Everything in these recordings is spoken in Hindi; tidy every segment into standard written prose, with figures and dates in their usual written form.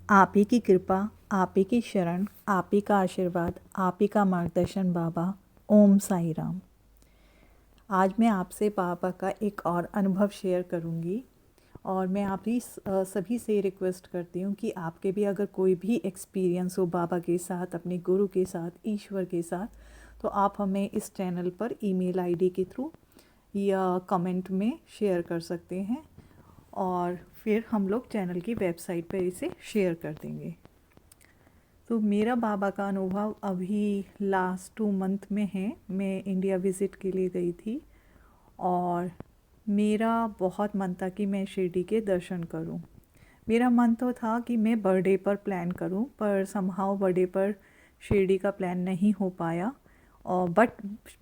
आप ही की कृपा, आप ही की शरण, आप ही का आशीर्वाद, आप ही का मार्गदर्शन बाबा। ओम साई राम। आज मैं आपसे बाबा का एक और अनुभव शेयर करूंगी और मैं आप ही सभी से रिक्वेस्ट करती हूँ कि आपके भी अगर कोई भी एक्सपीरियंस हो बाबा के साथ, अपने गुरु के साथ, ईश्वर के साथ, तो आप हमें इस चैनल पर ईमेल आईडी के थ्रू या कमेंट में शेयर कर सकते हैं और फिर हम लोग चैनल की वेबसाइट पर इसे शेयर कर देंगे। तो मेरा बाबा का अनुभव अभी लास्ट 2 मंथ में है। मैं इंडिया विज़िट के लिए गई थी और मेरा बहुत मन था कि मैं शिरडी के दर्शन करूं। मेरा मन तो था कि मैं बर्थडे पर प्लान करूं, पर समहाउ बर्थडे पर शिरडी का प्लान नहीं हो पाया। और बट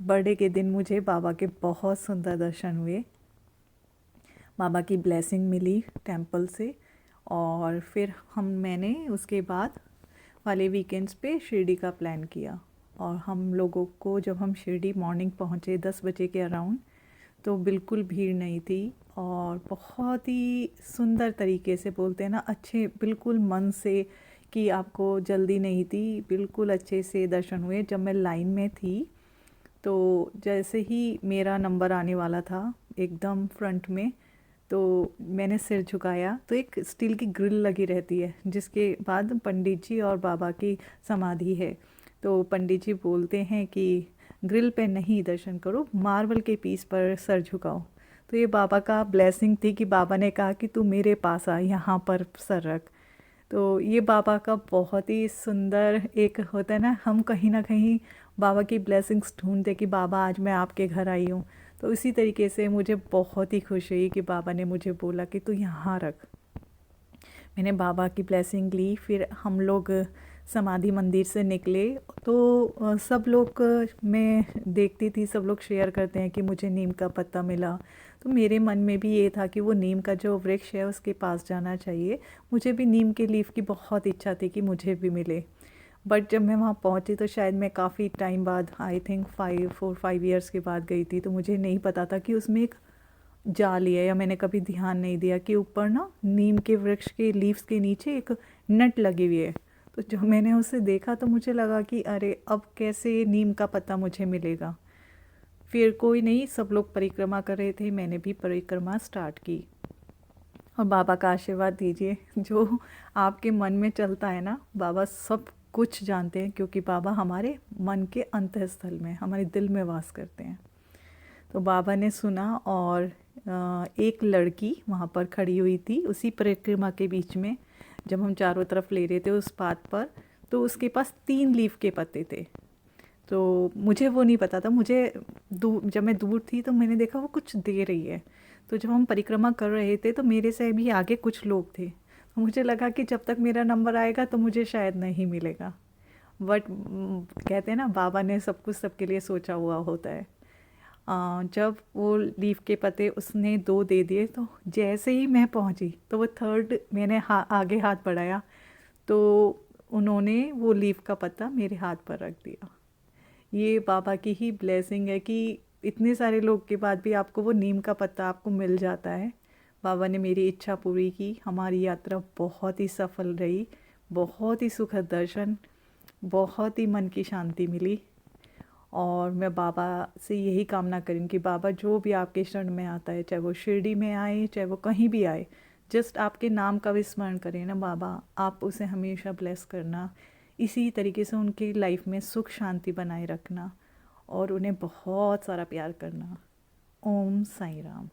बर्थडे के दिन मुझे बाबा के बहुत सुंदर दर्शन हुए, बाबा की ब्लेसिंग मिली टेंपल से। और फिर मैंने उसके बाद वाले वीकेंड्स पे शिरडी का प्लान किया। और हम लोगों को जब हम शिरडी मॉर्निंग पहुँचे 10 बजे के अराउंड, तो बिल्कुल भीड़ नहीं थी और बहुत ही सुंदर तरीके से, बोलते हैं ना, अच्छे बिल्कुल मन से, कि आपको जल्दी नहीं थी, बिल्कुल अच्छे से दर्शन हुए। जब मैं लाइन में थी तो जैसे ही मेरा नंबर आने वाला था एकदम फ्रंट में, तो मैंने सिर झुकाया तो एक स्टील की ग्रिल लगी रहती है जिसके बाद पंडित जी और बाबा की समाधि है। तो पंडित जी बोलते हैं कि ग्रिल पे नहीं दर्शन करो, मार्बल के पीस पर सर झुकाओ। तो ये बाबा का ब्लेसिंग थी कि बाबा ने कहा कि तू मेरे पास आ, यहाँ पर सर रख। तो ये बाबा का बहुत ही सुंदर एक होता है ना, हम कहीं ना कहीं बाबा की ब्लेसिंग्स ढूंढते कि बाबा आज मैं आपके घर आई हूँ। तो इसी तरीके से मुझे बहुत ही खुशी हुई कि बाबा ने मुझे बोला कि तू यहाँ रख। मैंने बाबा की ब्लेसिंग ली। फिर हम लोग समाधि मंदिर से निकले तो सब लोग, मैं देखती थी सब लोग शेयर करते हैं कि मुझे नीम का पत्ता मिला। तो मेरे मन में भी ये था कि वो नीम का जो वृक्ष है उसके पास जाना चाहिए। मुझे भी नीम के लीफ की बहुत इच्छा थी कि मुझे भी मिले। बट जब मैं वहाँ पहुँची तो शायद मैं काफ़ी टाइम बाद, आई थिंक 5 ईयर्स के बाद गई थी, तो मुझे नहीं पता था कि उसमें एक जाली है, या मैंने कभी ध्यान नहीं दिया कि ऊपर ना नीम के वृक्ष के लीव्स के नीचे एक नट लगी हुई है। तो जब मैंने उसे देखा तो मुझे लगा कि अरे अब कैसे नीम का पत्ता मुझे मिलेगा। फिर कोई नहीं, सब लोग परिक्रमा कर रहे थे, मैंने भी परिक्रमा स्टार्ट की। और बाबा का आशीर्वाद दीजिए, जो आपके मन में चलता है ना, बाबा सब कुछ जानते हैं, क्योंकि बाबा हमारे मन के अंतःस्थल में, हमारे दिल में वास करते हैं। तो बाबा ने सुना और एक लड़की वहाँ पर खड़ी हुई थी उसी परिक्रमा के बीच में, जब हम चारों तरफ ले रहे थे उस पाथ पर। तो उसके पास 3 लीफ के पत्ते थे। तो मुझे वो नहीं पता था, मुझे जब मैं दूर थी तो मैंने देखा वो कुछ दे रही है। तो जब हम परिक्रमा कर रहे थे तो मेरे से भी आगे कुछ लोग थे, तो मुझे लगा कि जब तक मेरा नंबर आएगा तो मुझे शायद नहीं मिलेगा। बट कहते हैं ना, बाबा ने सब कुछ सबके लिए सोचा हुआ होता है। जब वो लीफ के पत्ते उसने 2 दे दिए, तो जैसे ही मैं पहुंची तो वो थर्ड मैंने आगे हाथ बढ़ाया तो उन्होंने वो लीफ का पत्ता मेरे हाथ पर रख दिया। ये बाबा की ही ब्लेसिंग है कि इतने सारे लोग के बाद भी आपको वो नीम का पत्ता आपको मिल जाता है। बाबा ने मेरी इच्छा पूरी की, हमारी यात्रा बहुत ही सफल रही, बहुत ही सुखद दर्शन, बहुत ही मन की शांति मिली। और मैं बाबा से यही कामना करूँ कि बाबा जो भी आपके शरण में आता है, चाहे वो शिरडी में आए, चाहे वो कहीं भी आए, जस्ट आपके नाम का विस्मरण करें ना बाबा, आप उसे हमेशा ब्लेस करना। इसी तरीके से उनकी लाइफ में सुख शांति बनाए रखना और उन्हें बहुत सारा प्यार करना। ओम साई राम।